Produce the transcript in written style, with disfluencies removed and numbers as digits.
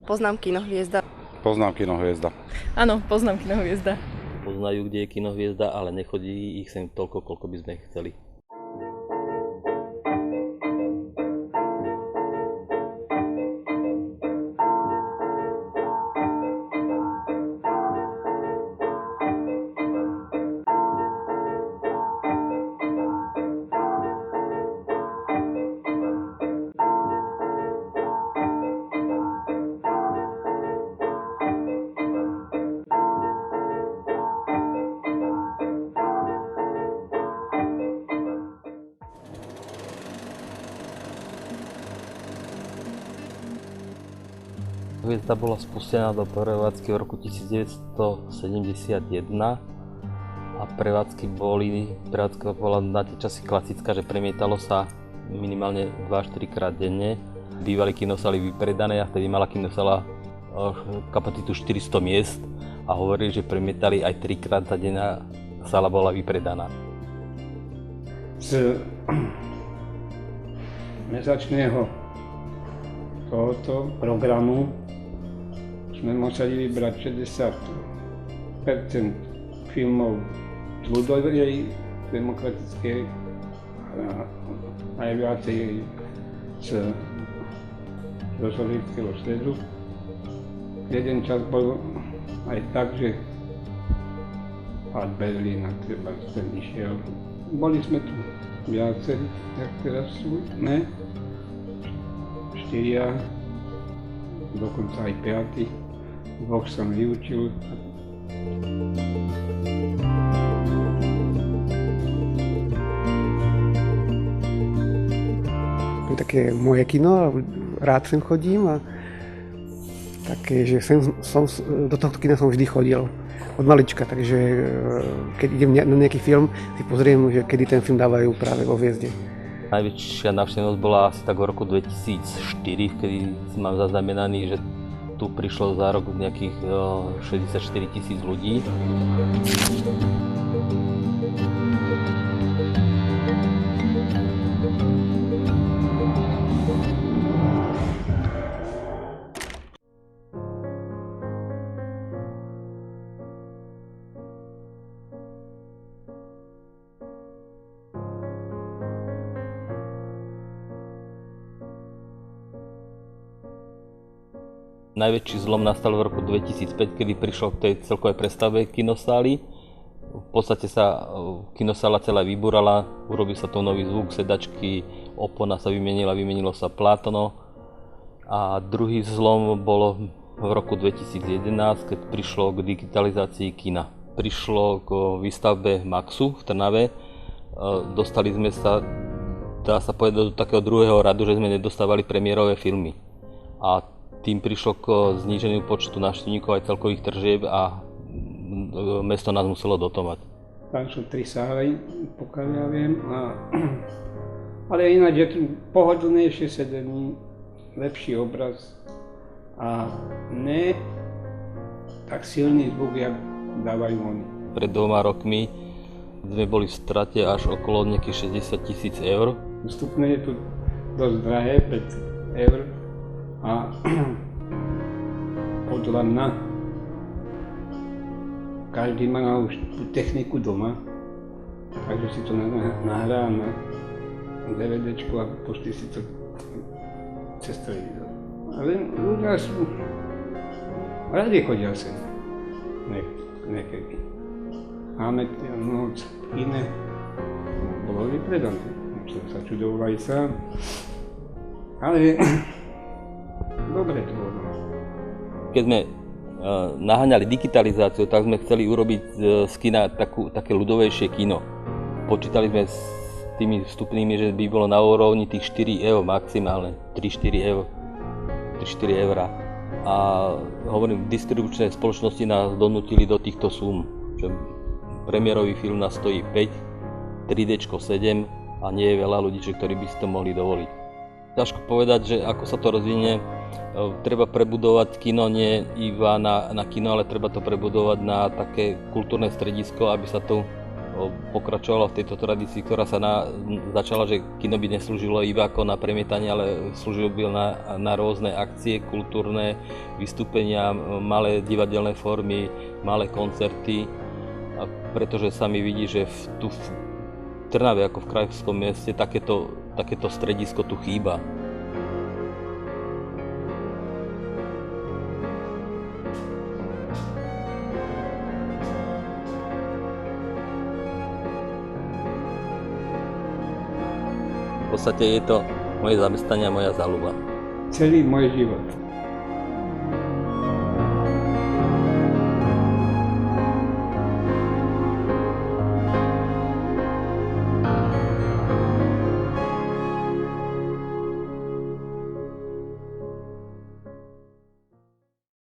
Poznám Kino Hviezda. Poznám Kino Hviezda. Áno, poznám Kino Hviezda. Poznajú, kde je Kino Hviezda, ale nechodí ich sem toľko, koľko by sme chceli. Hviezda bola spustená do prevádzky v roku 1971 a prevádzka bola na tie časy klasická, že premietalo sa minimálne 2-4 krát denne. Bývali kinosály vypredané a vtedy mala kinosala kapacitu 400 miest a hovorili, že premietali aj 3 krát za deň a sála bola vypredaná. Z mesačného tohoto programu sme museli vybrať 60% filmov z ľudovej, demokratickej a najviacej zo sovietskeho stredu. Jeden čas bol aj tak, že pád Berlína treba ten išiel. Boli sme tu viacerí, jak teraz sú, ne? 4, dokonca aj 5. Dvoch som vyučil. To je také moje kino, rád sem chodím a také, že do tohto kina som vždy chodil od malička, takže keď idem na nejaký film, si pozriem, že kedy ten film dávajú práve vo Hviezde. Najväčšia návštevnosť bola asi tak v roku 2004, kedy mám zaznamenaný, že tu prišlo za rok nejakých 64 000 ľudí. Najväčší zlom nastal v roku 2005, kedy prišlo k tej celkovej prestavbe kinosály. V podstate sa kinosála celá vybúrala, urobil sa to nový zvuk, sedačky, opona sa vymenilo sa plátno. A druhý zlom bolo v roku 2011, keď prišlo k digitalizácii kina. Prišlo k výstavbe Maxu v Trnave. Dostali sme sa, dá sa povedať, do takého druhého radu, že sme nedostávali premiérové filmy. A tým prišlo k zníženiu počtu návštevníkov aj celkových tržieb a mesto nás muselo dotovať. Tam sú 3 sály, pokiaľ ja viem, ale ináč je tu pohodlnejšie sedenie, lepší obraz a ne tak silný zvuk, jak dávajú oni. Pred 2 rokmi sme boli v strate až okolo nejakých 60 000 eur. Vstupné je tu dosť drahé, 5 eur. A podľa mňa každý má už tú techniku doma, takže si to nahrá na DVDčku a pustí si to cez televízor. Ale ľudia sú radi chodia sem, niekedy. Máme noc v kine, bolo vypredané, som sa čudoval aj sám, ale dobre to bolo. Keď sme naháňali digitalizáciu, tak sme chceli urobiť z kina také ľudovejšie kino. Počítali sme s tými vstupnými, že by bolo na úrovni tých 4 eur maximálne, 3-4 eur. A hovorím, distribučné spoločnosti nás donútili do týchto súm, že premiérový film nás stojí 5, 3Dčko 7 a nie je veľa ľudí, ktorí by si to mohli dovoliť. Ťažko povedať, že ako sa to rozvinie, treba prebudovať kino nie iba na kino, ale treba to prebudovať na také kultúrne stredisko, aby sa tu pokračovalo v tejto tradícii, ktorá sa začala, že kino by neslúžilo iba ako na premietanie, ale slúžilo by na rôzne akcie, kultúrne vystúpenia, malé divadelné formy, malé koncerty. A pretože sa mi vidí, že tu v Trnave ako v krajskom meste takéto stredisko tu chýba. V podstate je to moje zamestnanie a moja záľuba. Celý môj život.